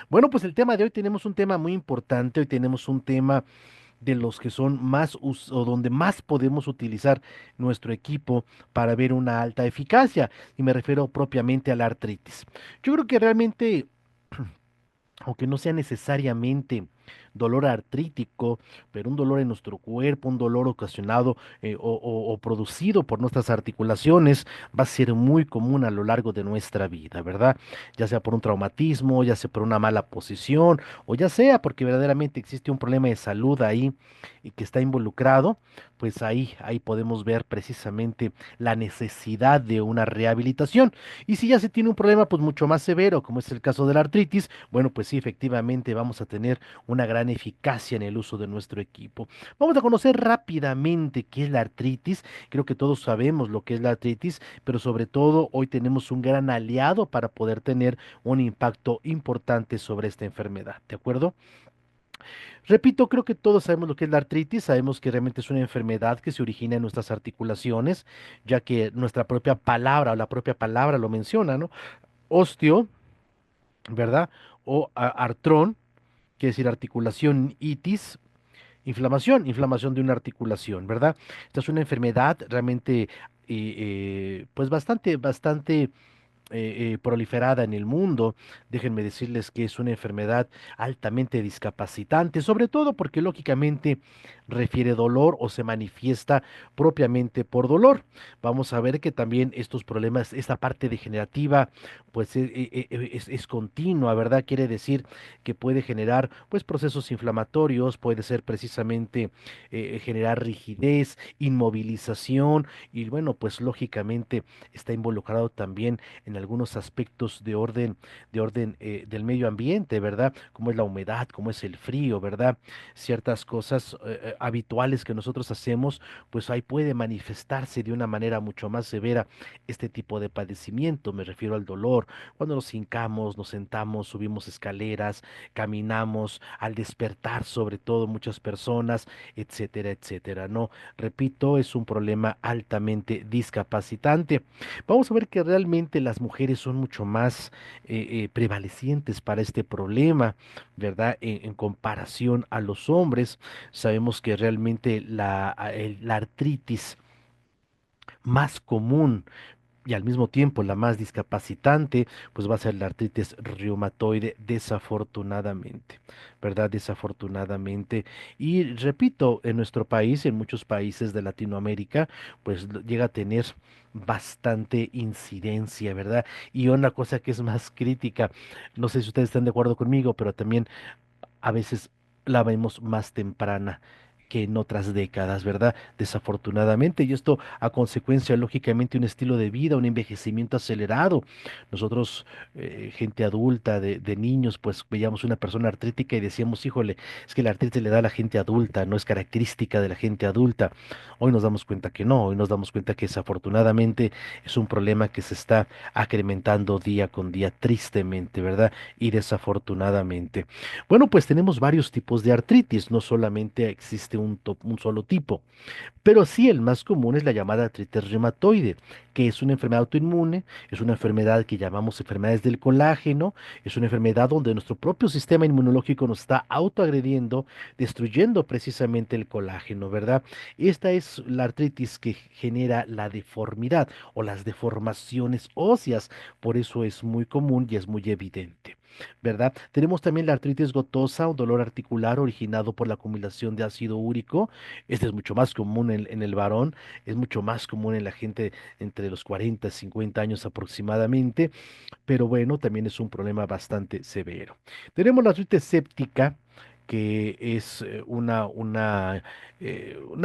Bueno, pues el tema de hoy tenemos un tema muy importante, hoy tenemos un tema de los que son o donde más podemos utilizar nuestro equipo para ver una alta eficacia, y me refiero propiamente a la artritis. Yo creo que realmente, aunque no sea necesariamente dolor artrítico, pero un dolor en nuestro cuerpo, un dolor ocasionado o producido por nuestras articulaciones, va a ser muy común a lo largo de nuestra vida, ¿verdad? Ya sea por un traumatismo, ya sea por una mala posición, o ya sea porque verdaderamente existe un problema de salud ahí y que está involucrado, pues ahí podemos ver precisamente la necesidad de una rehabilitación. Y si ya se tiene un problema pues mucho más severo, como es el caso de la artritis, bueno, pues sí, efectivamente vamos a tener una gran eficacia en el uso de nuestro equipo. Vamos a conocer rápidamente qué es la artritis. Creo que todos sabemos lo que es la artritis, pero sobre todo hoy tenemos un gran aliado para poder tener un impacto importante sobre esta enfermedad, ¿de acuerdo? Repito, creo que todos sabemos lo que es la artritis, sabemos que realmente es una enfermedad que se origina en nuestras articulaciones, ya que nuestra propia palabra o la propia palabra lo menciona, ¿no? Osteo, ¿verdad? O artrón, quiere decir articulación, itis, inflamación de una articulación, ¿verdad? Esta es una enfermedad realmente, pues bastante proliferada en el mundo. Déjenme decirles que es una enfermedad altamente discapacitante, sobre todo porque lógicamente refiere dolor o se manifiesta propiamente por dolor. Vamos a ver que también estos problemas, esta parte degenerativa, pues es continua, ¿verdad? Quiere decir que puede generar pues procesos inflamatorios, puede ser precisamente generar rigidez, inmovilización y bueno, pues lógicamente está involucrado también en algunos aspectos de orden del medio ambiente, ¿verdad? Como es la humedad, como es el frío, ¿verdad? Ciertas cosas habituales que nosotros hacemos, pues ahí puede manifestarse de una manera mucho más severa este tipo de padecimiento. Me refiero al dolor, cuando nos hincamos, nos sentamos, subimos escaleras, caminamos, al despertar, sobre todo muchas personas, etcétera, etcétera, ¿no? Repito, es un problema altamente discapacitante. Vamos a ver que realmente las mujeres son mucho más prevalecientes para este problema, ¿verdad? En comparación a los hombres, sabemos que realmente la artritis más común y al mismo tiempo la más discapacitante, pues va a ser la artritis reumatoide, desafortunadamente, ¿verdad? Desafortunadamente. Y repito, en nuestro país, en muchos países de Latinoamérica, pues llega a tener bastante incidencia, ¿verdad? Y una cosa que es más crítica, no sé si ustedes están de acuerdo conmigo, pero también a veces la vemos más temprana que en otras décadas, ¿verdad? Desafortunadamente, y esto a consecuencia, lógicamente, un estilo de vida, un envejecimiento acelerado. Nosotros, gente adulta, de niños, pues veíamos una persona artrítica y decíamos, híjole, es que la artritis le da a la gente adulta, no es característica de la gente adulta. Hoy nos damos cuenta que no, hoy nos damos cuenta que desafortunadamente es un problema que se está acrementando día con día, tristemente, ¿verdad? Y desafortunadamente. Bueno, pues tenemos varios tipos de artritis, no solamente existe un solo tipo. Pero sí, el más común es la llamada artritis reumatoide, que es una enfermedad autoinmune, es una enfermedad que llamamos enfermedades del colágeno, es una enfermedad donde nuestro propio sistema inmunológico nos está autoagrediendo, destruyendo precisamente el colágeno, ¿verdad? Esta es la artritis que genera la deformidad o las deformaciones óseas, por eso es muy común y es muy evidente. ¿Verdad? Tenemos también la artritis gotosa, un dolor articular originado por la acumulación de ácido úrico. Este es mucho más común en el varón, es mucho más común en la gente entre los 40 y 50 años aproximadamente, pero bueno, también es un problema bastante severo. Tenemos la artritis séptica, que es una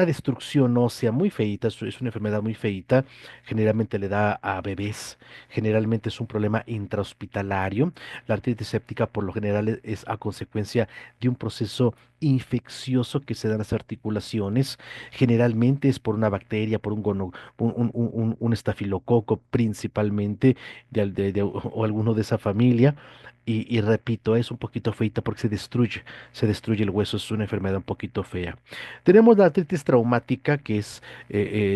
destrucción ósea muy feita, es una enfermedad muy feita, generalmente le da a bebés, generalmente es un problema intrahospitalario. La artritis séptica por lo general es a consecuencia de un proceso infeccioso que se da en las articulaciones, generalmente es por una bacteria, por un estafilococo principalmente, o alguno de esa familia. y repito, es un poquito feita porque se destruye el hueso, es una enfermedad un poquito fea. Tenemos la artritis traumática, que es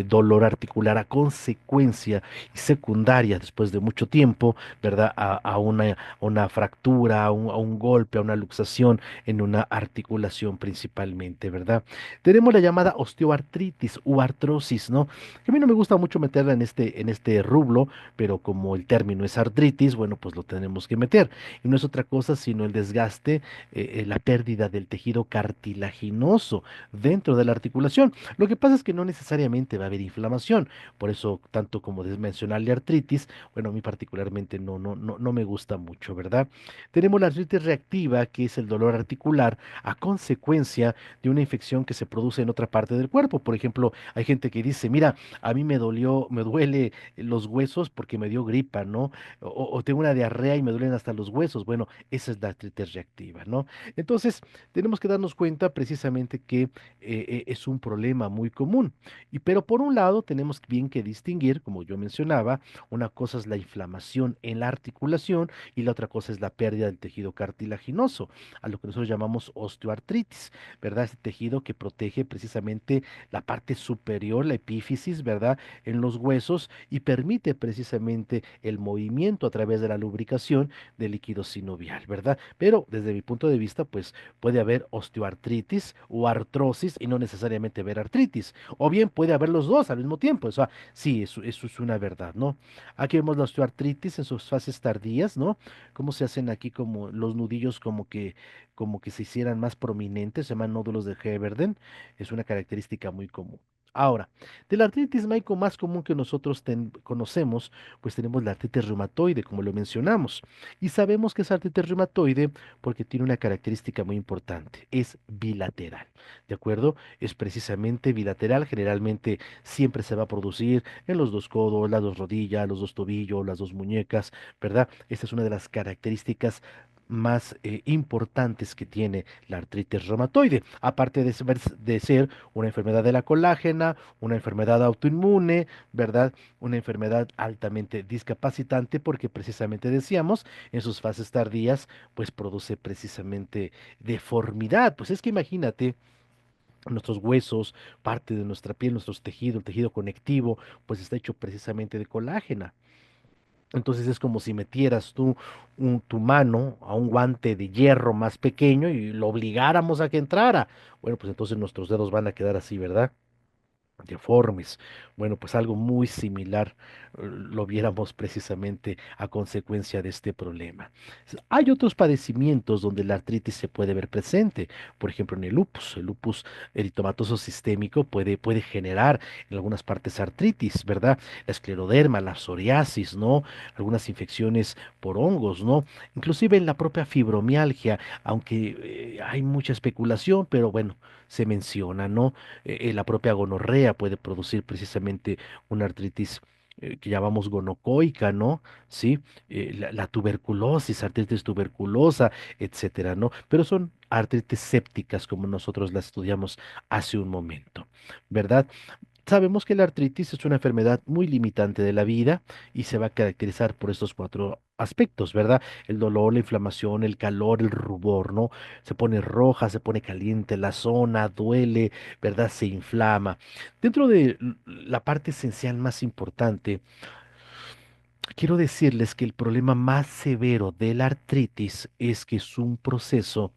dolor articular a consecuencia y secundaria después de mucho tiempo, ¿verdad? A una fractura, a un golpe, a una luxación en una articulación principalmente, ¿verdad? Tenemos la llamada osteoartritis u artrosis, ¿no? Que a mí no me gusta mucho meterla en este rublo, pero como el término es artritis, bueno, pues lo tenemos que meter. Y no es otra cosa sino el desgaste, la pérdida del tejido cartilaginoso dentro de la articulación. Lo que pasa es que no necesariamente va a haber inflamación, por eso tanto como mencionarle artritis, bueno, a mí particularmente no me gusta mucho, ¿verdad? Tenemos la artritis reactiva, que es el dolor articular a consecuencia de una infección que se produce en otra parte del cuerpo. Por ejemplo, hay gente que dice, mira, a mí me duele los huesos porque me dio gripa, ¿no? O tengo una diarrea y me duelen hasta los huesos. Bueno, esa es la artritis reactiva, ¿no? Entonces, tenemos que darnos cuenta precisamente que es un problema muy común. Pero por un lado, tenemos bien que distinguir, como yo mencionaba, una cosa es la inflamación en la articulación y la otra cosa es la pérdida del tejido cartilaginoso, a lo que nosotros llamamos osteoartritis, ¿verdad? Este tejido que protege precisamente la parte superior, la epífisis, ¿verdad? En los huesos y permite precisamente el movimiento a través de la lubricación del líquido sinovial, ¿verdad? Pero desde mi punto de vista, pues puede haber osteoartritis o artrosis y no necesariamente haber artritis. O bien puede haber los dos al mismo tiempo. O sea, sí, eso es una verdad, ¿no? Aquí vemos la osteoartritis en sus fases tardías, ¿no? Cómo se hacen aquí como los nudillos como que se hicieran más prominentes, se llaman nódulos de Heberden. Es una característica muy común. Ahora, de la artritis, Maico, más común que nosotros conocemos, pues tenemos la artritis reumatoide, como lo mencionamos. Y sabemos que es artritis reumatoide porque tiene una característica muy importante, es bilateral, ¿de acuerdo? Es precisamente bilateral, generalmente siempre se va a producir en los dos codos, las dos rodillas, los dos tobillos, las dos muñecas, ¿verdad? Esta es una de las características más importantes que tiene la artritis reumatoide, aparte de ser una enfermedad de la colágena, una enfermedad autoinmune, ¿verdad? Una enfermedad altamente discapacitante porque precisamente decíamos, en sus fases tardías, pues produce precisamente deformidad. Pues es que imagínate, nuestros huesos, parte de nuestra piel, nuestros tejidos, el tejido conectivo, pues está hecho precisamente de colágena. Entonces es como si metieras tú tu mano a un guante de hierro más pequeño y lo obligáramos a que entrara. Bueno, pues entonces nuestros dedos van a quedar así, ¿verdad? Deformes. Bueno, pues algo muy similar lo viéramos precisamente a consecuencia de este problema. Hay otros padecimientos donde la artritis se puede ver presente, por ejemplo en el lupus eritomatoso sistémico puede generar en algunas partes artritis, ¿verdad? La escleroderma, la psoriasis, ¿no? Algunas infecciones por hongos, ¿no? Inclusive en la propia fibromialgia, aunque hay mucha especulación, pero bueno, se menciona, ¿no? La propia gonorrea puede producir precisamente una artritis que llamamos gonocoica, ¿no? Sí, la tuberculosis, artritis tuberculosa, etcétera, ¿no? Pero son artritis sépticas como nosotros las estudiamos hace un momento, ¿verdad? Sabemos que la artritis es una enfermedad muy limitante de la vida y se va a caracterizar por estos cuatro aspectos, ¿verdad? El dolor, la inflamación, el calor, el rubor, ¿no? Se pone roja, se pone caliente la zona, duele, ¿verdad? Se inflama. Dentro de la parte esencial más importante, quiero decirles que el problema más severo de la artritis es que es un proceso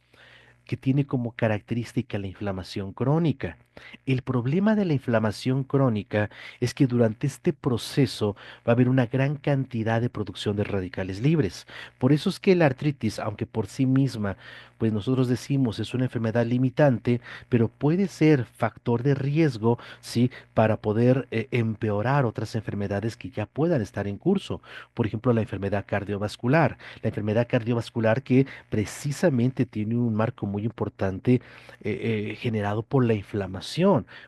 que tiene como característica la inflamación crónica. El problema de la inflamación crónica es que durante este proceso va a haber una gran cantidad de producción de radicales libres. Por eso es que la artritis, aunque por sí misma, pues nosotros decimos es una enfermedad limitante, pero puede ser factor de riesgo, ¿sí? Para poder empeorar otras enfermedades que ya puedan estar en curso. Por ejemplo, la enfermedad cardiovascular. La enfermedad cardiovascular que precisamente tiene un marco muy importante generado por la inflamación.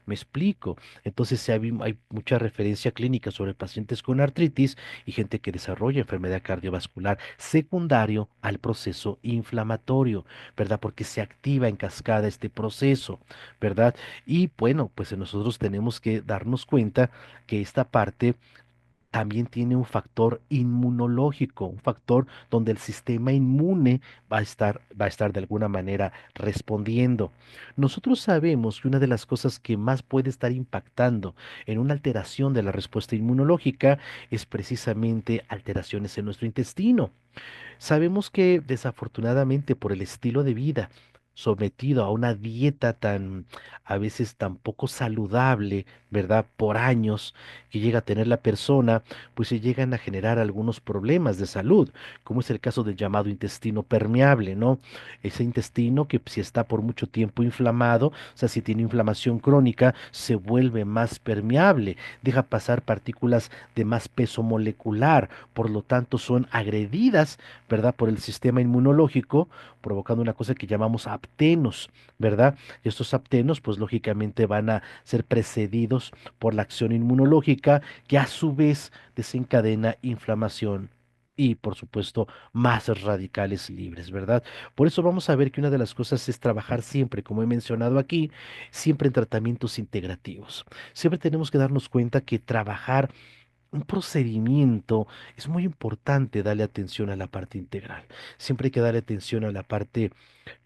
Me explico. Entonces, hay mucha referencia clínica sobre pacientes con artritis y gente que desarrolla enfermedad cardiovascular secundario al proceso inflamatorio, ¿verdad? Porque se activa en cascada este proceso, ¿verdad? Y bueno, pues nosotros tenemos que darnos cuenta que esta parte también tiene un factor inmunológico, un factor donde el sistema inmune va a estar de alguna manera respondiendo. Nosotros sabemos que una de las cosas que más puede estar impactando en una alteración de la respuesta inmunológica es precisamente alteraciones en nuestro intestino. Sabemos que desafortunadamente por el estilo de vida sometido a una dieta tan a veces tan poco saludable, ¿verdad? Por años que llega a tener la persona, pues se llegan a generar algunos problemas de salud, como es el caso del llamado intestino permeable, ¿no? Ese intestino que si está por mucho tiempo inflamado, o sea, si tiene inflamación crónica, se vuelve más permeable, deja pasar partículas de más peso molecular, por lo tanto son agredidas, ¿verdad? Por el sistema inmunológico, provocando una cosa que llamamos aptenos, ¿verdad? Y estos aptenos, pues lógicamente van a ser precedidos por la acción inmunológica, que a su vez desencadena inflamación. Y por supuesto, más radicales libres, ¿verdad? Por eso vamos a ver que una de las cosas es trabajar siempre, como he mencionado aquí, siempre en tratamientos integrativos. Siempre tenemos que darnos cuenta que trabajar un procedimiento, es muy importante darle atención a la parte integral. Siempre hay que darle atención a la parte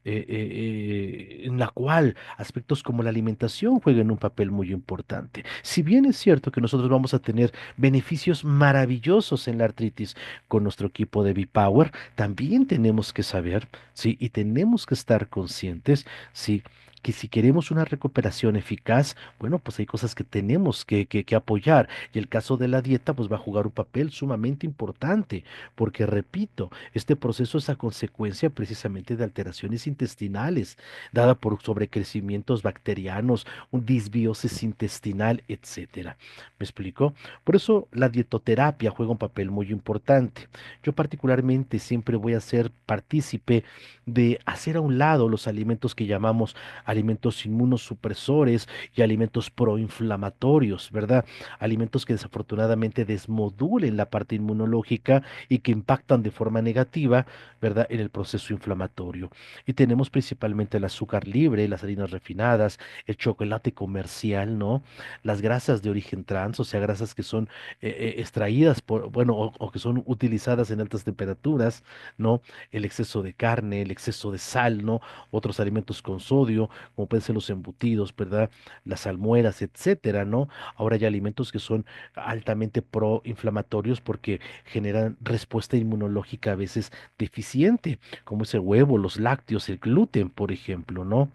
en la cual aspectos como la alimentación juegan un papel muy importante. Si bien es cierto que nosotros vamos a tener beneficios maravillosos en la artritis con nuestro equipo de B-Power, también tenemos que saber, sí, y tenemos que estar conscientes, sí, que si queremos una recuperación eficaz, bueno, pues hay cosas que tenemos que apoyar. Y el caso de la dieta, pues va a jugar un papel sumamente importante, porque repito, este proceso es a consecuencia precisamente de alteraciones intestinales, dada por sobrecrecimientos bacterianos, un disbiosis intestinal, etcétera. ¿Me explico? Por eso la dietoterapia juega un papel muy importante. Yo particularmente siempre voy a ser partícipe de hacer a un lado los alimentos que llamamos alimentos inmunosupresores y alimentos proinflamatorios, ¿verdad? Alimentos que desafortunadamente desmodulen la parte inmunológica y que impactan de forma negativa, ¿verdad?, en el proceso inflamatorio. Y tenemos principalmente el azúcar libre, las harinas refinadas, el chocolate comercial, ¿no? Las grasas de origen trans, o sea, grasas que son extraídas por, bueno, o que son utilizadas en altas temperaturas, ¿no? El exceso de carne, el exceso de sal, ¿no? Otros alimentos con sodio, como pueden ser los embutidos, ¿verdad? Las salmueras, etcétera, ¿no? Ahora hay alimentos que son altamente proinflamatorios porque generan respuesta inmunológica a veces deficiente, como es el huevo, los lácteos, el gluten, por ejemplo, ¿no?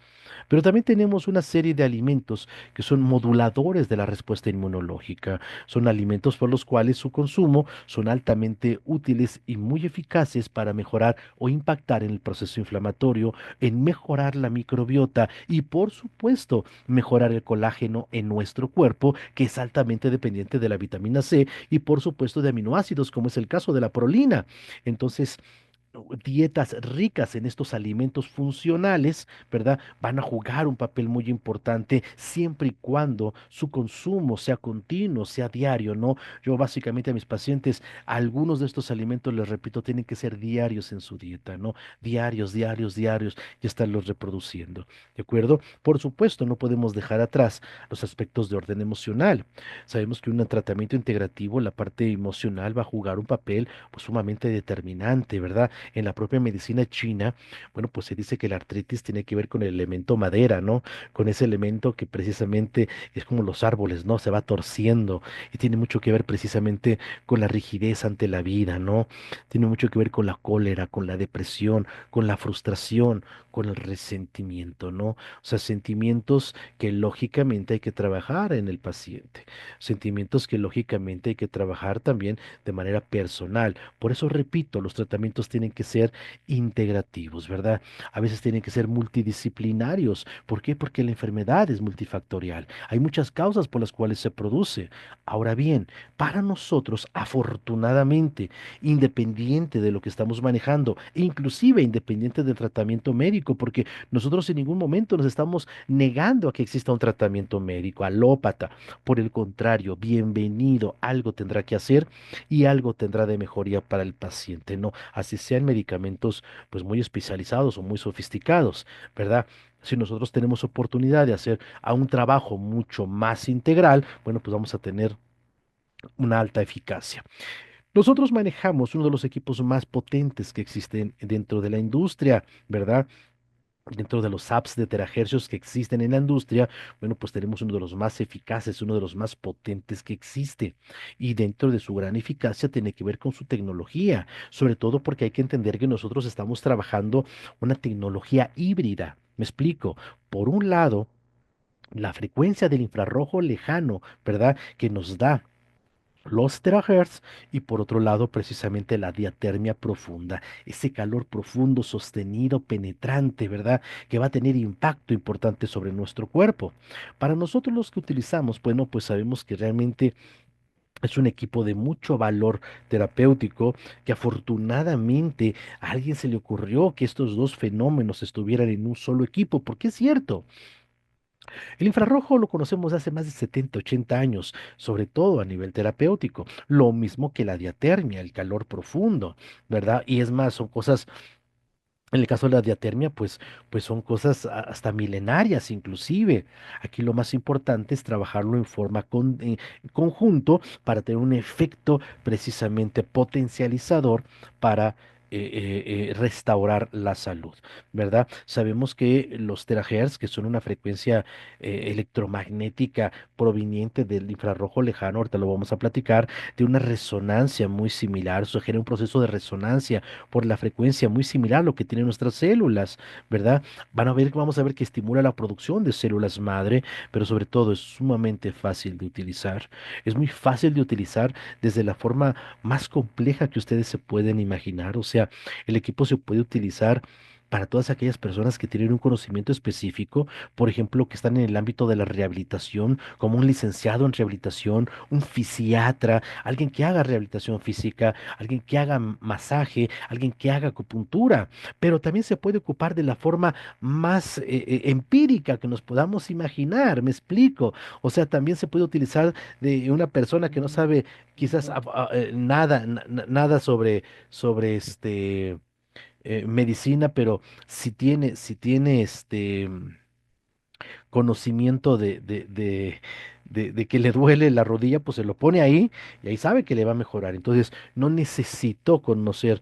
Pero también tenemos una serie de alimentos que son moduladores de la respuesta inmunológica. Son alimentos por los cuales su consumo son altamente útiles y muy eficaces para mejorar o impactar en el proceso inflamatorio, en mejorar la microbiota y, por supuesto, mejorar el colágeno en nuestro cuerpo, que es altamente dependiente de la vitamina C y, por supuesto, de aminoácidos, como es el caso de la prolina. Entonces, dietas ricas en estos alimentos funcionales, ¿verdad? Van a jugar un papel muy importante siempre y cuando su consumo sea continuo, sea diario, ¿no? Yo básicamente a mis pacientes, algunos de estos alimentos, les repito, tienen que ser diarios en su dieta, ¿no? Diarios, diarios, diarios, y estarlos reproduciendo, ¿de acuerdo? Por supuesto, no podemos dejar atrás los aspectos de orden emocional. Sabemos que un tratamiento integrativo, la parte emocional va a jugar un papel pues, sumamente determinante, ¿verdad? En la propia medicina china, bueno, pues se dice que la artritis tiene que ver con el elemento madera, ¿no? Con ese elemento que precisamente es como los árboles, ¿no? Se va torciendo y tiene mucho que ver precisamente con la rigidez ante la vida, ¿no? Tiene mucho que ver con la cólera, con la depresión, con la frustración, con el resentimiento, ¿no? O sea, sentimientos que lógicamente hay que trabajar en el paciente, sentimientos que lógicamente hay que trabajar también de manera personal. Por eso repito, los tratamientos tienen que ser integrativos, ¿verdad? A veces tienen que ser multidisciplinarios. ¿Por qué? Porque la enfermedad es multifactorial. Hay muchas causas por las cuales se produce. Ahora bien, para nosotros, afortunadamente, independiente de lo que estamos manejando, e inclusive independiente del tratamiento médico, porque nosotros en ningún momento nos estamos negando a que exista un tratamiento médico, alópata. Por el contrario, bienvenido, algo tendrá que hacer y algo tendrá de mejoría para el paciente, ¿no? Así sean medicamentos pues muy especializados o muy sofisticados, ¿verdad? Si nosotros tenemos oportunidad de hacer a un trabajo mucho más integral, bueno, pues vamos a tener una alta eficacia. Nosotros manejamos uno de los equipos más potentes que existen dentro de la industria, ¿verdad? Dentro de los apps de terahercios que existen en la industria, bueno, pues tenemos uno de los más eficaces, uno de los más potentes que existe. Y dentro de su gran eficacia tiene que ver con su tecnología, sobre todo porque hay que entender que nosotros estamos trabajando una tecnología híbrida. Me explico. Por un lado, la frecuencia del infrarrojo lejano, ¿verdad? Que nos da los terahertz y por otro lado precisamente la diatermia profunda, ese calor profundo, sostenido, penetrante, ¿verdad? Que va a tener impacto importante sobre nuestro cuerpo. Para nosotros los que utilizamos, bueno, pues sabemos que realmente es un equipo de mucho valor terapéutico, que afortunadamente a alguien se le ocurrió que estos dos fenómenos estuvieran en un solo equipo, porque es cierto. El infrarrojo lo conocemos hace más de 70, 80 años, sobre todo a nivel terapéutico. Lo mismo que la diatermia, el calor profundo, ¿verdad? Y es más, son cosas en el caso de la diatermia, pues son cosas hasta milenarias inclusive. Aquí lo más importante es trabajarlo en forma conjunto para tener un efecto precisamente potencializador para restaurar la salud, ¿verdad? Sabemos que los terahertz, que son una frecuencia electromagnética proveniente del infrarrojo lejano, ahorita lo vamos a platicar, tiene una resonancia muy similar, sugiere un proceso de resonancia por la frecuencia muy similar a lo que tienen nuestras células, ¿verdad? Vamos a ver que estimula la producción de células madre, pero sobre todo es sumamente fácil de utilizar. Es muy fácil de utilizar desde la forma más compleja que ustedes se pueden imaginar. O sea, el equipo se puede utilizar para todas aquellas personas que tienen un conocimiento específico, por ejemplo, que están en el ámbito de la rehabilitación, como un licenciado en rehabilitación, un fisiatra, alguien que haga rehabilitación física, alguien que haga masaje, alguien que haga acupuntura, pero también se puede ocupar de la forma más empírica que nos podamos imaginar, me explico. O sea, también se puede utilizar de una persona que no sabe quizás nada sobre medicina, pero si tiene conocimiento de que le duele la rodilla, pues se lo pone ahí y ahí sabe que le va a mejorar. Entonces, no necesitó conocer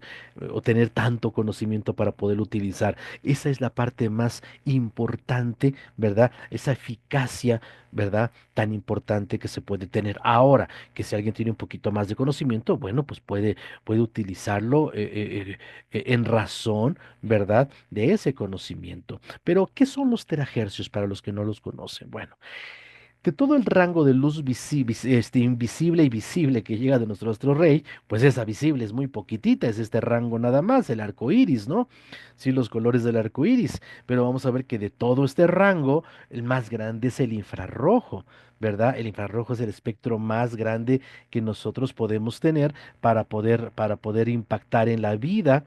o tener tanto conocimiento para poder utilizar. Esa es la parte más importante, ¿verdad? Esa eficacia, ¿verdad? Tan importante que se puede tener. Ahora, que si alguien tiene un poquito más de conocimiento, bueno, pues puede utilizarlo en razón, ¿verdad? De ese conocimiento. Pero, ¿qué son los terahercios para los que no los conocen? Bueno, de todo el rango de luz invisible y visible que llega de nuestro astro rey, pues esa visible es muy poquitita, es este rango nada más, el arco iris, ¿no? Sí, los colores del arco iris, pero vamos a ver que de todo este rango, el más grande es el infrarrojo, ¿verdad? El infrarrojo es el espectro más grande que nosotros podemos tener para poder impactar en la vida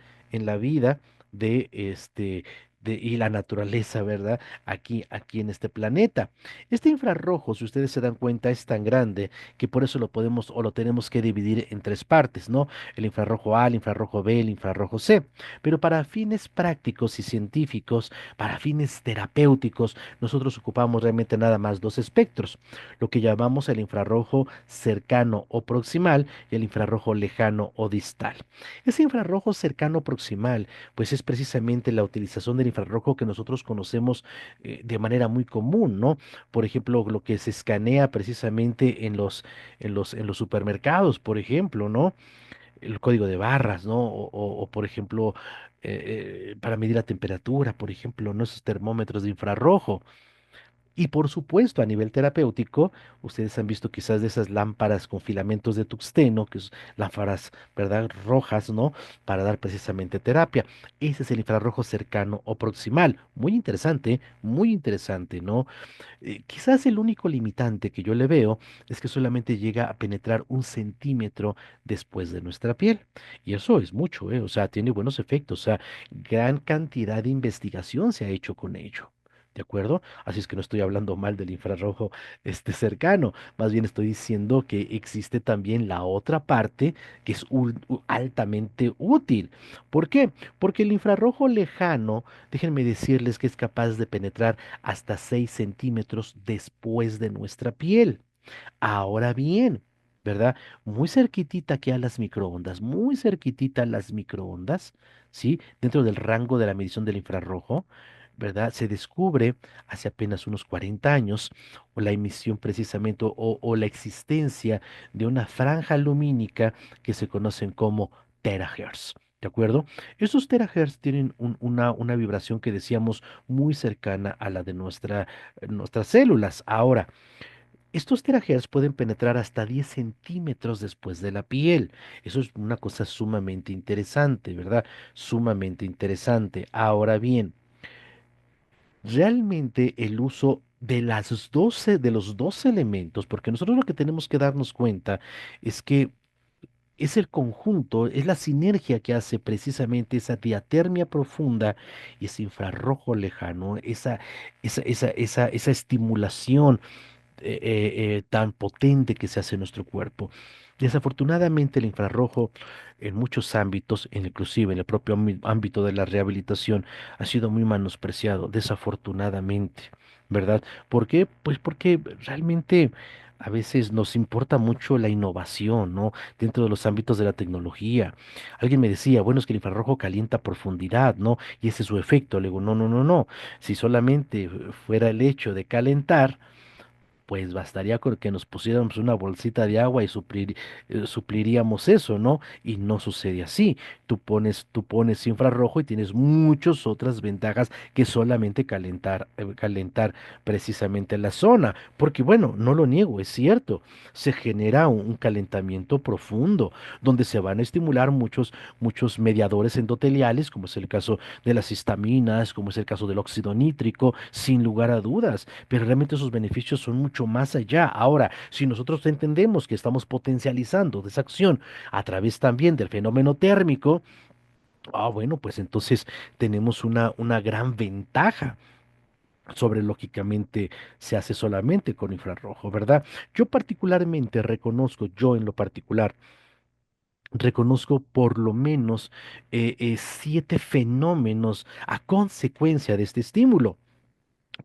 de y la naturaleza, ¿verdad? Aquí en este planeta. Este infrarrojo, si ustedes se dan cuenta, es tan grande que por eso lo podemos o lo tenemos que dividir en tres partes, ¿no? El infrarrojo A, el infrarrojo B, el infrarrojo C. Pero para fines prácticos y científicos, para fines terapéuticos, nosotros ocupamos realmente nada más dos espectros, lo que llamamos el infrarrojo cercano o proximal y el infrarrojo lejano o distal. Ese infrarrojo cercano proximal, pues es precisamente la utilización del infrarrojo que nosotros conocemos de manera muy común, ¿no? Por ejemplo, lo que se escanea precisamente en los supermercados, por ejemplo, ¿no? El código de barras, ¿no? O, por ejemplo, para medir la temperatura, por ejemplo, ¿no? Esos termómetros de infrarrojo. Y por supuesto, a nivel terapéutico, ustedes han visto quizás de esas lámparas con filamentos de tuxteno, que es lámparas, ¿verdad? Rojas, ¿no? Para dar precisamente terapia. Ese es el infrarrojo cercano o proximal. Muy interesante, ¿no? Quizás el único limitante que yo le veo es que solamente llega a penetrar 1 centímetro después de nuestra piel. Y eso es mucho, ¿eh? O sea, tiene buenos efectos. O sea, gran cantidad de investigación se ha hecho con ello. ¿De acuerdo? Así es que no estoy hablando mal del infrarrojo cercano, más bien estoy diciendo que existe también la otra parte que es altamente útil. ¿Por qué? Porque el infrarrojo lejano, déjenme decirles que es capaz de penetrar hasta 6 centímetros después de nuestra piel. Ahora bien, ¿verdad? Muy cerquitita aquí a las microondas, muy cerquitita a las microondas, ¿sí? Dentro del rango de la medición del infrarrojo, ¿verdad? Se descubre hace apenas unos 40 años o la emisión precisamente o la existencia de una franja lumínica que se conocen como terahertz. ¿De acuerdo? Estos terahertz tienen una vibración que decíamos muy cercana a la de nuestras células. Ahora, estos terahertz pueden penetrar hasta 10 centímetros después de la piel. Eso es una cosa sumamente interesante, ¿verdad? Sumamente interesante. Ahora bien, realmente el uso de los dos elementos, porque nosotros lo que tenemos que darnos cuenta es que es el conjunto, es la sinergia que hace precisamente esa diatermia profunda y ese infrarrojo lejano, esa estimulación tan potente que se hace en nuestro cuerpo. Desafortunadamente, el infrarrojo en muchos ámbitos, inclusive en el propio ámbito de la rehabilitación, ha sido muy menospreciado, desafortunadamente, ¿verdad? ¿Por qué? Pues porque realmente a veces nos importa mucho la innovación, ¿no? Dentro de los ámbitos de la tecnología. Alguien me decía, bueno, es que el infrarrojo calienta a profundidad, ¿no? Y ese es su efecto. Le digo, no, no, no, no. Si solamente fuera el hecho de calentar, pues bastaría con que nos pusiéramos una bolsita de agua y supliríamos eso, ¿no? Y no sucede así. Tú pones infrarrojo y tienes muchas otras ventajas que solamente calentar precisamente la zona. Porque bueno, no lo niego, es cierto, se genera un calentamiento profundo, donde se van a estimular muchos mediadores endoteliales, como es el caso de las histaminas, como es el caso del óxido nítrico, sin lugar a dudas, pero realmente esos beneficios son mucho más allá. Ahora, si nosotros entendemos que estamos potencializando esa acción a través también del fenómeno térmico, bueno, pues entonces tenemos una gran ventaja sobre lógicamente se hace solamente con infrarrojo, ¿verdad? Yo particularmente reconozco, yo en lo particular, reconozco por lo menos 7 fenómenos a consecuencia de este estímulo.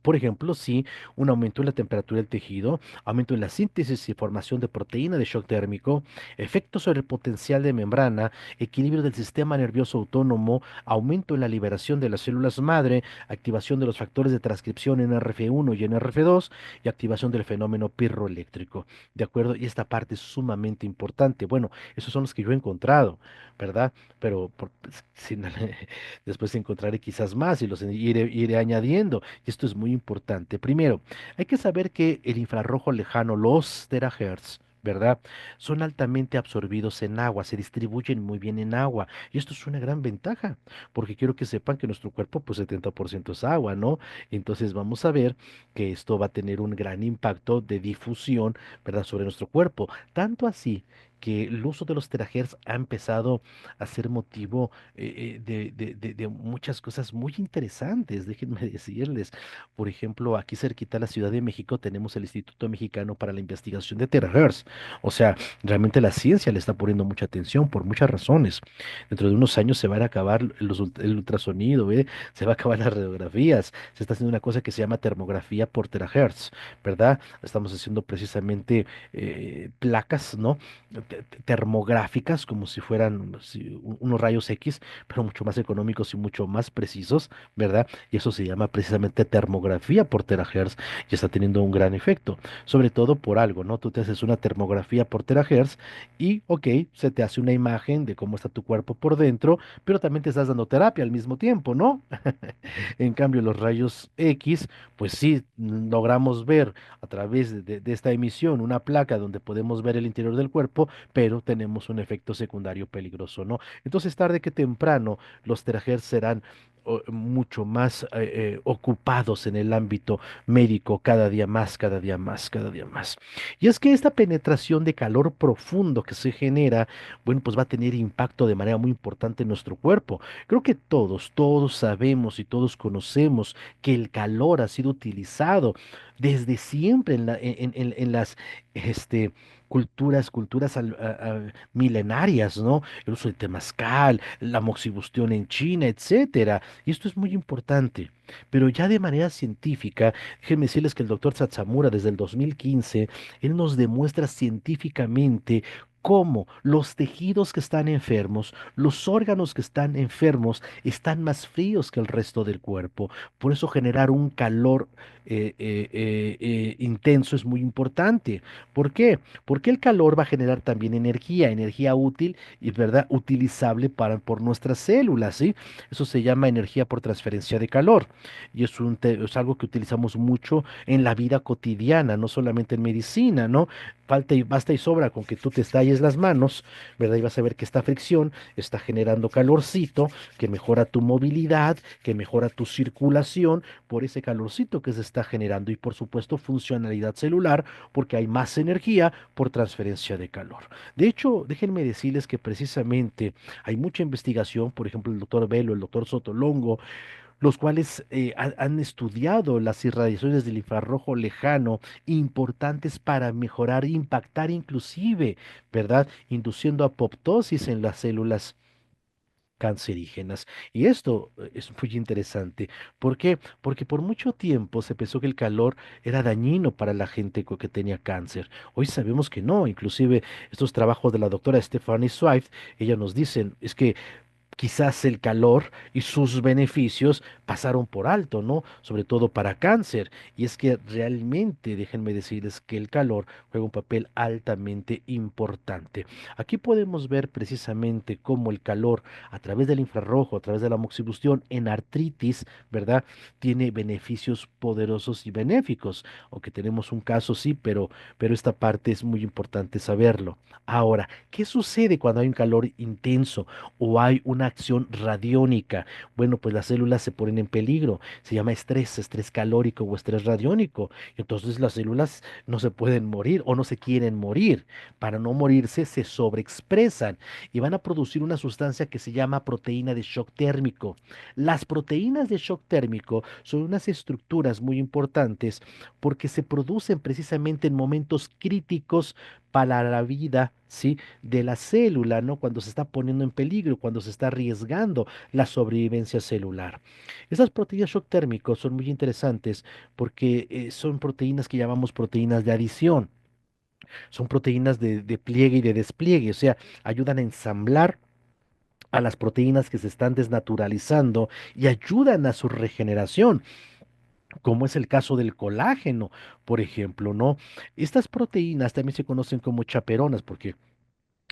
Por ejemplo, sí, un aumento en la temperatura del tejido, aumento en la síntesis y formación de proteína de shock térmico, efecto sobre el potencial de membrana, equilibrio del sistema nervioso autónomo, aumento en la liberación de las células madre, activación de los factores de transcripción NRF1 y NRF2 y activación del fenómeno pirroeléctrico. ¿De acuerdo? Y esta parte es sumamente importante. Bueno, esos son los que yo he encontrado, ¿verdad? Pero pues, después encontraré quizás más y los iré añadiendo. Y esto es muy importante. Primero, hay que saber que el infrarrojo lejano, los terahertz, ¿verdad? Son altamente absorbidos en agua, se distribuyen muy bien en agua. Y esto es una gran ventaja, porque quiero que sepan que nuestro cuerpo, pues 70% es agua, ¿no? Entonces vamos a ver que esto va a tener un gran impacto de difusión, ¿verdad? Sobre nuestro cuerpo. Tanto así que el uso de los terahertz ha empezado a ser motivo de muchas cosas muy interesantes, déjenme decirles. Por ejemplo, aquí cerquita de la Ciudad de México tenemos el Instituto Mexicano para la Investigación de Terahertz. O sea, realmente la ciencia le está poniendo mucha atención por muchas razones. Dentro de unos años se van a acabar el ultrasonido, ¿eh? Se va a acabar las radiografías. Se está haciendo una cosa que se llama termografía por terahertz, ¿verdad? Estamos haciendo precisamente placas, ¿no? Termográficas, como si fueran unos rayos X, pero mucho más económicos y mucho más precisos, ¿verdad? Y eso se llama precisamente termografía por terahertz y está teniendo un gran efecto, sobre todo por algo, ¿no? Tú te haces una termografía por terahertz y, ok, se te hace una imagen de cómo está tu cuerpo por dentro, pero también te estás dando terapia al mismo tiempo, ¿no? En cambio, los rayos X, pues sí, logramos ver a través de esta emisión una placa donde podemos ver el interior del cuerpo, pero tenemos un efecto secundario peligroso, ¿no? Entonces, tarde que temprano, los terahertz serán mucho más ocupados en el ámbito médico cada día más, cada día más, cada día más. Y es que esta penetración de calor profundo que se genera, bueno, pues va a tener impacto de manera muy importante en nuestro cuerpo. Creo que todos sabemos y todos conocemos que el calor ha sido utilizado desde siempre en las este, culturas milenarias, ¿no? El uso del temazcal, la moxibustión en China, etcétera. Y esto es muy importante. Pero ya de manera científica, déjenme decirles que el doctor Satsamura desde el 2015, él nos demuestra científicamente cómo los tejidos que están enfermos, los órganos que están enfermos, están más fríos que el resto del cuerpo. Por eso generar un calor intenso es muy importante. ¿Por qué? Porque el calor va a generar también energía, energía útil y, ¿verdad?, utilizable por nuestras células, ¿sí? Eso se llama energía por transferencia de calor. Y es algo que utilizamos mucho en la vida cotidiana, no solamente en medicina, ¿no? Falta y basta y sobra con que tú te estalles las manos, ¿verdad? Y vas a ver que esta fricción está generando calorcito, que mejora tu movilidad, que mejora tu circulación por ese calorcito que se está generando y por supuesto funcionalidad celular porque hay más energía por transferencia de calor. De hecho, déjenme decirles que precisamente hay mucha investigación, por ejemplo, el doctor Velo, el doctor Sotolongo, los cuales han estudiado las irradiaciones del infrarrojo lejano importantes para mejorar, impactar inclusive, ¿verdad? Induciendo apoptosis en las células cancerígenas. Y esto es muy interesante. ¿Por qué? Porque por mucho tiempo se pensó que el calor era dañino para la gente que tenía cáncer. Hoy sabemos que no. Inclusive estos trabajos de la doctora Stephanie Swift, ella nos dicen, es que quizás el calor y sus beneficios pasaron por alto, ¿no? Sobre todo para cáncer. Y es que realmente, déjenme decirles que el calor juega un papel altamente importante. Aquí podemos ver precisamente cómo el calor a través del infrarrojo, a través de la moxibustión en artritis, ¿verdad? Tiene beneficios poderosos y benéficos. Aunque tenemos un caso, sí, pero esta parte es muy importante saberlo. Ahora, ¿qué sucede cuando hay un calor intenso o hay una acción radiónica? Bueno, pues las células se ponen en peligro. Se llama estrés, estrés calórico o estrés radiónico. Entonces las células no se pueden morir o no se quieren morir. Para no morirse se sobreexpresan y van a producir una sustancia que se llama proteína de shock térmico. Las proteínas de shock térmico son unas estructuras muy importantes porque se producen precisamente en momentos críticos para la vida, ¿sí?, de la célula, ¿no? Cuando se está poniendo en peligro, cuando se está arriesgando la sobrevivencia celular. Esas proteínas shock térmicos son muy interesantes porque son proteínas que llamamos proteínas de adición. Son proteínas de pliegue y de despliegue, o sea, ayudan a ensamblar a las proteínas que se están desnaturalizando y ayudan a su regeneración, como es el caso del colágeno, por ejemplo, ¿no? Estas proteínas también se conocen como chaperonas porque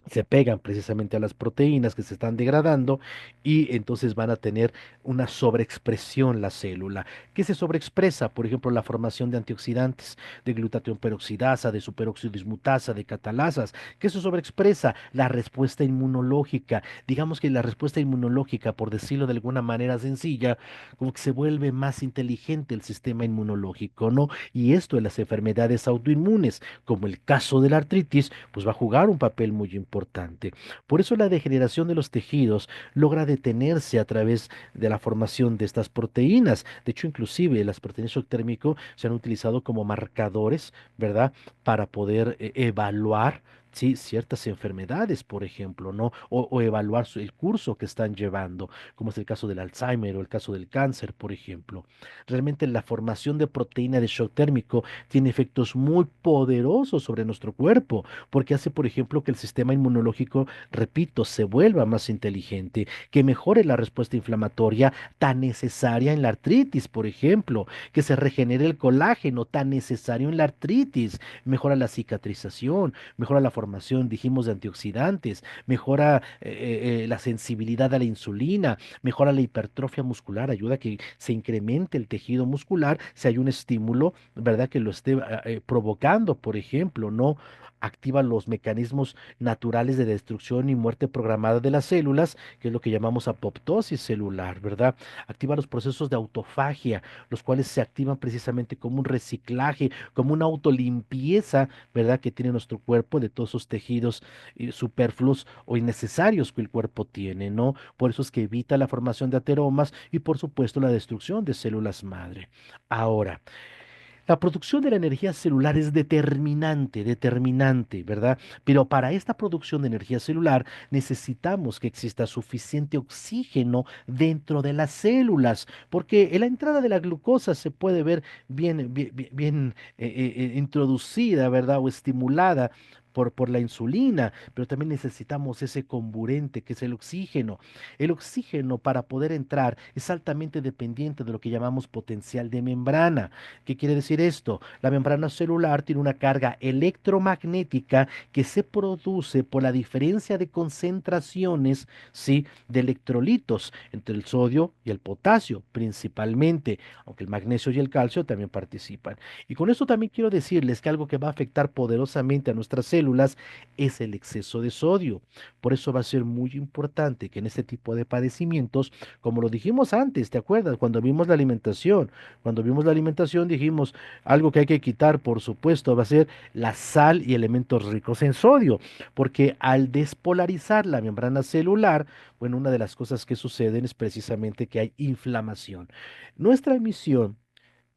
se pegan precisamente a las proteínas que se están degradando y entonces van a tener una sobreexpresión la célula. ¿Qué se sobreexpresa? Por ejemplo, la formación de antioxidantes, de glutatión peroxidasa, de superóxido dismutasa, de catalasas. ¿Qué se sobreexpresa? La respuesta inmunológica. Digamos que la respuesta inmunológica, por decirlo de alguna manera sencilla, como que se vuelve más inteligente el sistema inmunológico, ¿no? Y esto en las enfermedades autoinmunes, como el caso de la artritis, pues va a jugar un papel muy importante. Por eso la degeneración de los tejidos logra detenerse a través de la formación de estas proteínas. De hecho, inclusive las proteínas shock térmico se han utilizado como marcadores, ¿verdad? Para poder evaluar, sí, ciertas enfermedades, por ejemplo, ¿no? O evaluar el curso que están llevando, como es el caso del Alzheimer o el caso del cáncer, por ejemplo. Realmente la formación de proteína de shock térmico tiene efectos muy poderosos sobre nuestro cuerpo, porque hace, por ejemplo, que el sistema inmunológico, repito, se vuelva más inteligente, que mejore la respuesta inflamatoria tan necesaria en la artritis, por ejemplo, que se regenere el colágeno tan necesario en la artritis, mejora la cicatrización, mejora la formación, dijimos, de antioxidantes, mejora la sensibilidad a la insulina, mejora la hipertrofia muscular, ayuda a que se incremente el tejido muscular si hay un estímulo, ¿verdad?, que lo esté provocando, por ejemplo, ¿no? Activa los mecanismos naturales de destrucción y muerte programada de las células, que es lo que llamamos apoptosis celular, ¿verdad? Activa los procesos de autofagia, los cuales se activan precisamente como un reciclaje, como una autolimpieza, ¿verdad?, que tiene nuestro cuerpo de todos esos tejidos superfluos o innecesarios que el cuerpo tiene, ¿no? Por eso es que evita la formación de ateromas y por supuesto la destrucción de células madre. Ahora, La producción de la energía celular es determinante, determinante, ¿verdad? Pero para esta producción de energía celular necesitamos que exista suficiente oxígeno dentro de las células, porque en la entrada de la glucosa se puede ver bien introducida, ¿verdad? O estimulada. Por la insulina, pero también necesitamos ese comburente que es el oxígeno. El oxígeno para poder entrar es altamente dependiente de lo que llamamos potencial de membrana. ¿Qué quiere decir esto? La membrana celular tiene una carga electromagnética que se produce por la diferencia de concentraciones, ¿sí? De electrolitos entre el sodio y el potasio, principalmente, aunque el magnesio y el calcio también participan. Y con esto también quiero decirles que algo que va a afectar poderosamente a nuestras células es el exceso de sodio. Por eso va a ser muy importante que en este tipo de padecimientos, como lo dijimos antes, ¿te acuerdas? Cuando vimos la alimentación dijimos algo que hay que quitar, por supuesto, va a ser la sal y elementos ricos en sodio, porque al despolarizar la membrana celular, bueno, una de las cosas que suceden es precisamente que hay inflamación. Nuestra emisión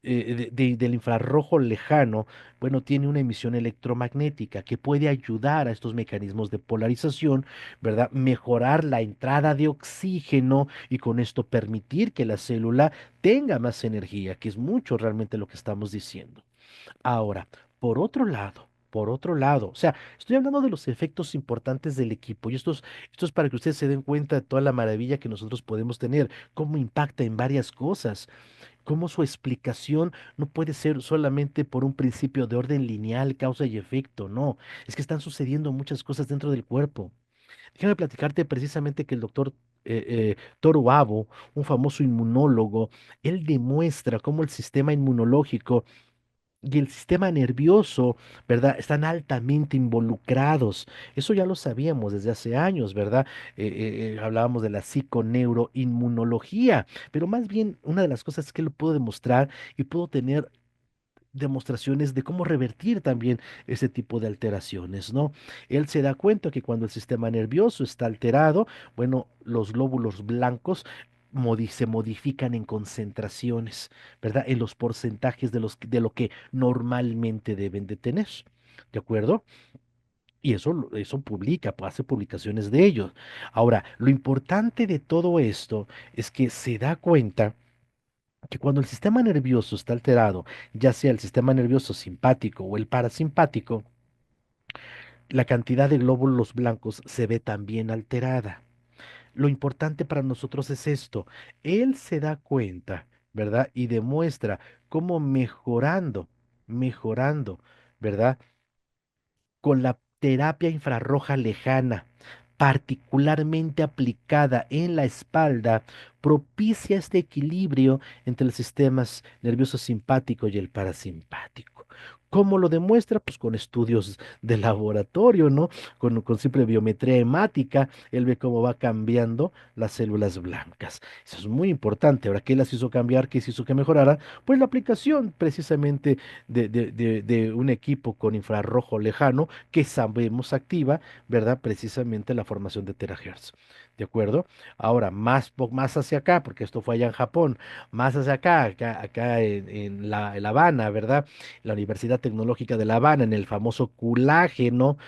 del infrarrojo lejano, bueno, tiene una emisión electromagnética que puede ayudar a estos mecanismos de polarización, ¿verdad? Mejorar la entrada de oxígeno y con esto permitir que la célula tenga más energía, que es mucho realmente lo que estamos diciendo. Ahora, por otro lado, o sea, estoy hablando de los efectos importantes del equipo y esto es para que ustedes se den cuenta de toda la maravilla que nosotros podemos tener, cómo impacta en varias cosas, cómo su explicación no puede ser solamente por un principio de orden lineal, causa y efecto, no, es que están sucediendo muchas cosas dentro del cuerpo. Déjame platicarte precisamente que el doctor Toru Abo, un famoso inmunólogo, él demuestra cómo el sistema inmunológico y el sistema nervioso, ¿verdad? Están altamente involucrados. Eso ya lo sabíamos desde hace años, ¿verdad? Hablábamos de la psiconeuroinmunología, pero más bien una de las cosas que lo puedo demostrar y puedo tener demostraciones de cómo revertir también ese tipo de alteraciones, ¿no? Él se da cuenta que cuando el sistema nervioso está alterado, bueno, los glóbulos blancos se modifican en concentraciones, ¿verdad? En los porcentajes de lo que normalmente deben de tener, ¿de acuerdo? Y eso publica, hace publicaciones de ellos. Ahora, lo importante de todo esto es que se da cuenta que cuando el sistema nervioso está alterado, ya sea el sistema nervioso simpático o el parasimpático, la cantidad de glóbulos blancos se ve también alterada. Lo importante para nosotros es esto. Él se da cuenta, ¿verdad? Y demuestra cómo mejorando, ¿verdad? Con la terapia infrarroja lejana, particularmente aplicada en la espalda, propicia este equilibrio entre los sistemas nervioso simpático y el parasimpático. ¿Cómo lo demuestra? Pues con estudios de laboratorio, ¿no? Con simple biometría hemática, él ve cómo va cambiando las células blancas. Eso es muy importante. Ahora, ¿qué las hizo cambiar? ¿Qué se hizo que mejorara? Pues la aplicación precisamente de un equipo con infrarrojo lejano que sabemos activa, ¿verdad? Precisamente la formación de terahertz. ¿De acuerdo? Ahora, más hacia acá, porque esto fue allá en Japón, más hacia acá en La Habana, ¿verdad? La Universidad Tecnológica de La Habana, en el famoso colágeno,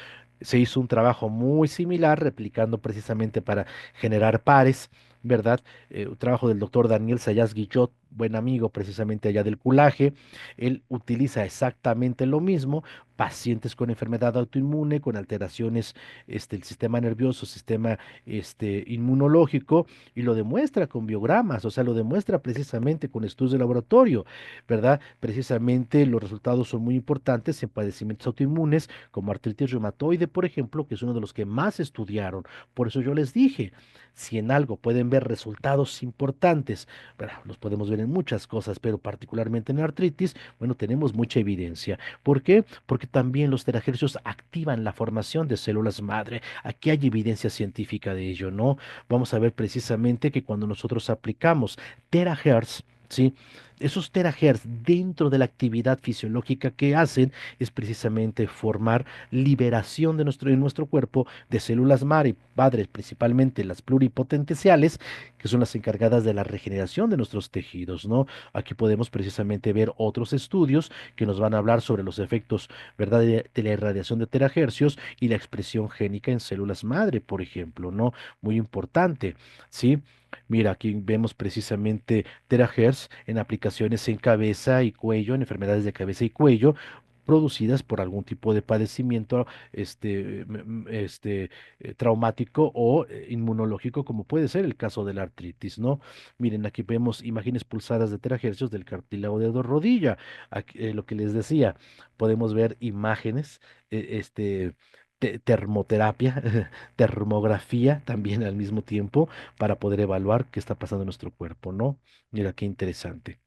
se hizo un trabajo muy similar, replicando precisamente para generar pares, ¿verdad? Un trabajo del doctor Daniel Sayas Guichot, buen amigo precisamente allá del culaje. Él utiliza exactamente lo mismo, pacientes con enfermedad autoinmune, con alteraciones el sistema nervioso, sistema inmunológico, y lo demuestra con biogramas, o sea, lo demuestra precisamente con estudios de laboratorio, ¿verdad? Precisamente los resultados son muy importantes en padecimientos autoinmunes como artritis reumatoide, por ejemplo, que es uno de los que más estudiaron. Por eso yo les dije, si en algo pueden ver resultados importantes, bueno, los podemos ver en muchas cosas, pero particularmente en artritis, bueno, tenemos mucha evidencia. ¿Por qué? Porque también los terahercios activan la formación de células madre. Aquí hay evidencia científica de ello, ¿no? Vamos a ver precisamente que cuando nosotros aplicamos terahertz, ¿sí? Esos terahertz dentro de la actividad fisiológica que hacen es precisamente formar liberación en nuestro cuerpo de células madres, principalmente las pluripotenciales, que son las encargadas de la regeneración de nuestros tejidos, ¿no? Aquí podemos precisamente ver otros estudios que nos van a hablar sobre los efectos, ¿verdad?, de la irradiación de terahercios y la expresión génica en células madre, por ejemplo, ¿no? Muy importante, ¿sí? Mira, aquí vemos precisamente terahertz en aplicaciones en cabeza y cuello, en enfermedades de cabeza y cuello, producidas por algún tipo de padecimiento traumático o inmunológico, como puede ser el caso de la artritis, ¿no? Miren, aquí vemos imágenes pulsadas de terahercios del cartílago de rodilla. Aquí, lo que les decía, podemos ver imágenes, termoterapia, termografía también al mismo tiempo para poder evaluar qué está pasando en nuestro cuerpo, ¿no? Mira qué interesante.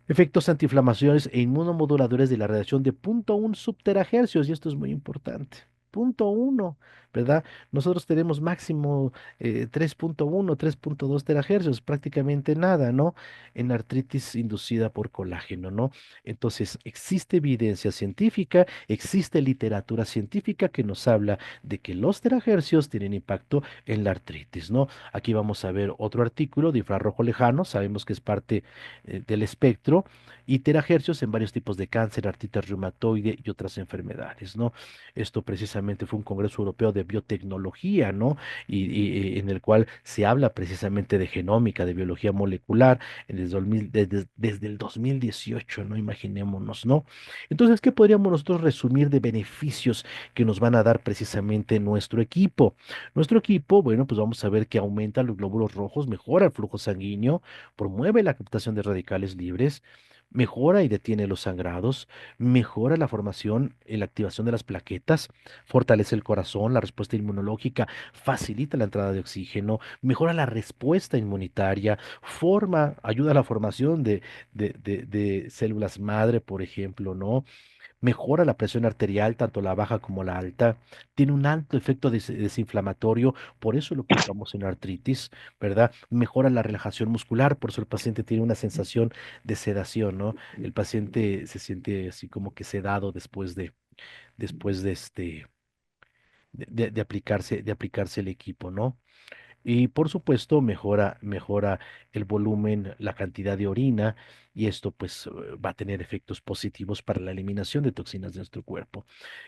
Efectos antiinflamatorios e inmunomoduladores de la radiación de 0,1 subterahercios, y esto es muy importante. 0,1, ¿verdad? Nosotros tenemos máximo 3,1, 3,2 terahercios, prácticamente nada, ¿no? En artritis inducida por colágeno, ¿no? Entonces, existe evidencia científica, existe literatura científica que nos habla de que los terahercios tienen impacto en la artritis, ¿no? Aquí vamos a ver otro artículo de infrarrojo lejano, sabemos que es parte del espectro, y terahercios en varios tipos de cáncer, artritis reumatoide y otras enfermedades, ¿no? Esto precisamente fue un Congreso Europeo de Biotecnología, ¿no? Y en el cual se habla precisamente de genómica, de biología molecular, desde el 2018, ¿no? Imaginémonos, ¿no? Entonces, ¿qué podríamos nosotros resumir de beneficios que nos van a dar precisamente nuestro equipo? Nuestro equipo, bueno, pues vamos a ver que aumenta los glóbulos rojos, mejora el flujo sanguíneo, promueve la captación de radicales libres, mejora y detiene los sangrados, mejora la formación y la activación de las plaquetas, fortalece el corazón, la respuesta inmunológica, facilita la entrada de oxígeno, mejora la respuesta inmunitaria, ayuda a la formación de células madre, por ejemplo, ¿no? Mejora la presión arterial, tanto la baja como la alta, tiene un alto efecto desinflamatorio, por eso lo ocupamos en artritis, ¿verdad? Mejora la relajación muscular, por eso el paciente tiene una sensación de sedación, ¿no? El paciente se siente así como que sedado después de aplicarse el equipo, ¿no? Y por supuesto mejora el volumen, la cantidad de orina, y esto pues va a tener efectos positivos para la eliminación de toxinas de nuestro cuerpo.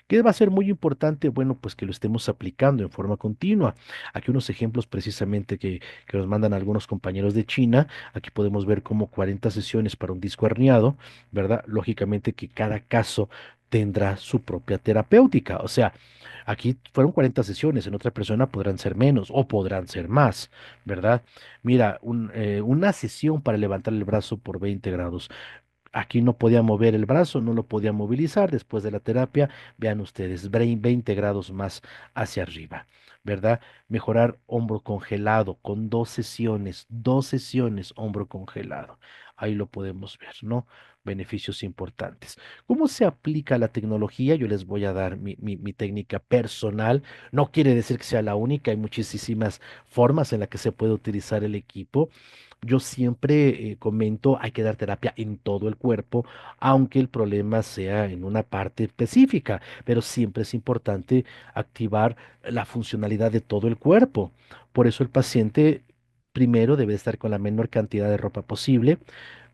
¿Qué va a ser muy importante? Bueno, pues que lo estemos aplicando en forma continua. Aquí unos ejemplos precisamente que nos mandan algunos compañeros de China. Aquí podemos ver como 40 sesiones para un disco herniado, ¿verdad? Lógicamente que cada caso tendrá su propia terapéutica. O sea, aquí fueron 40 sesiones, en otra persona podrán ser menos o podrán ser más, ¿verdad? Mira, una sesión para levantar el brazo por 20 grados. Aquí no podía mover el brazo, no lo podía movilizar. Después de la terapia, vean ustedes, 20 grados más hacia arriba, ¿verdad? Mejorar hombro congelado con 2 sesiones, hombro congelado. Ahí lo podemos ver, ¿no? Beneficios importantes. ¿Cómo se aplica la tecnología? Yo les voy a dar mi técnica personal. No quiere decir que sea la única, hay muchísimas formas en las que se puede utilizar el equipo. Yo siempre comento, hay que dar terapia en todo el cuerpo, aunque el problema sea en una parte específica, pero siempre es importante activar la funcionalidad de todo el cuerpo. Por eso el paciente primero debe estar con la menor cantidad de ropa posible.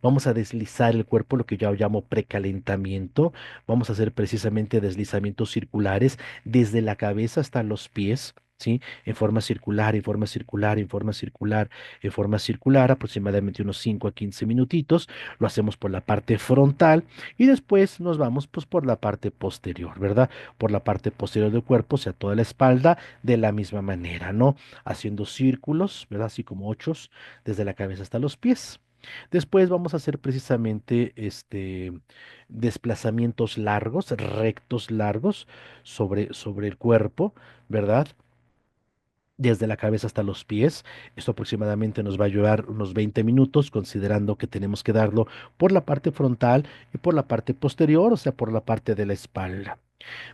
Vamos a deslizar el cuerpo, lo que yo llamo precalentamiento. Vamos a hacer precisamente deslizamientos circulares desde la cabeza hasta los pies. ¿Sí? En forma circular, en forma circular, en forma circular, en forma circular, aproximadamente unos 5 a 15 minutitos. Lo hacemos por la parte frontal y después nos vamos pues por la parte posterior, ¿verdad? Por la parte posterior del cuerpo, o sea, toda la espalda, de la misma manera, ¿no? Haciendo círculos, ¿verdad? Así como ochos, desde la cabeza hasta los pies. Después vamos a hacer precisamente desplazamientos largos, rectos largos sobre el cuerpo, ¿verdad? Desde la cabeza hasta los pies. Esto aproximadamente nos va a llevar unos 20 minutos, considerando que tenemos que darlo por la parte frontal y por la parte posterior, o sea, por la parte de la espalda.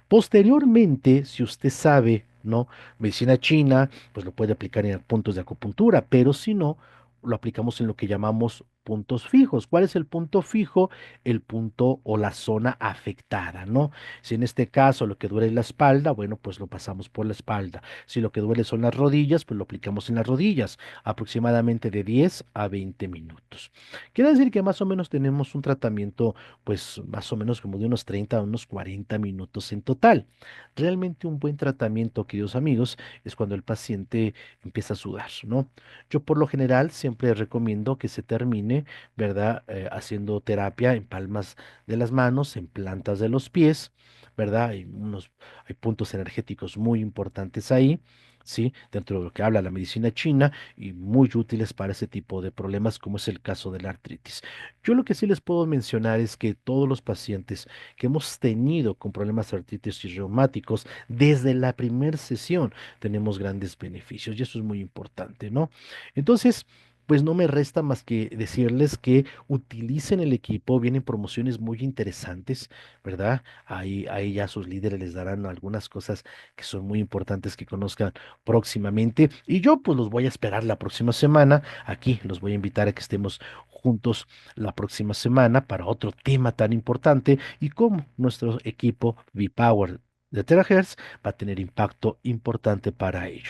Posteriormente, si usted sabe, ¿no? Medicina china, pues lo puede aplicar en puntos de acupuntura, pero si no, lo aplicamos en lo que llamamos puntos fijos. ¿Cuál es el punto fijo? El punto o la zona afectada, ¿no? Si en este caso lo que duele es la espalda, bueno, pues lo pasamos por la espalda. Si lo que duele son las rodillas, pues lo aplicamos en las rodillas, aproximadamente de 10 a 20 minutos. Quiere decir que más o menos tenemos un tratamiento, pues más o menos como de unos 30 a unos 40 minutos en total. Realmente un buen tratamiento, queridos amigos, es cuando el paciente empieza a sudar, ¿no? Yo por lo general siempre recomiendo que se termine, ¿verdad? Haciendo terapia en palmas de las manos, en plantas de los pies, ¿verdad? Hay puntos energéticos muy importantes ahí. Sí, dentro de lo que habla la medicina china y muy útiles para ese tipo de problemas como es el caso de la artritis. Yo lo que sí les puedo mencionar es que todos los pacientes que hemos tenido con problemas de artritis y reumáticos, desde la primera sesión tenemos grandes beneficios y eso es muy importante, ¿no? Entonces, pues no me resta más que decirles que utilicen el equipo, vienen promociones muy interesantes, ¿verdad? Ahí ya sus líderes les darán algunas cosas que son muy importantes que conozcan próximamente. Y yo pues los voy a esperar la próxima semana. Aquí los voy a invitar a que estemos juntos la próxima semana para otro tema tan importante y cómo nuestro equipo V-Power de Terahertz va a tener impacto importante para ello.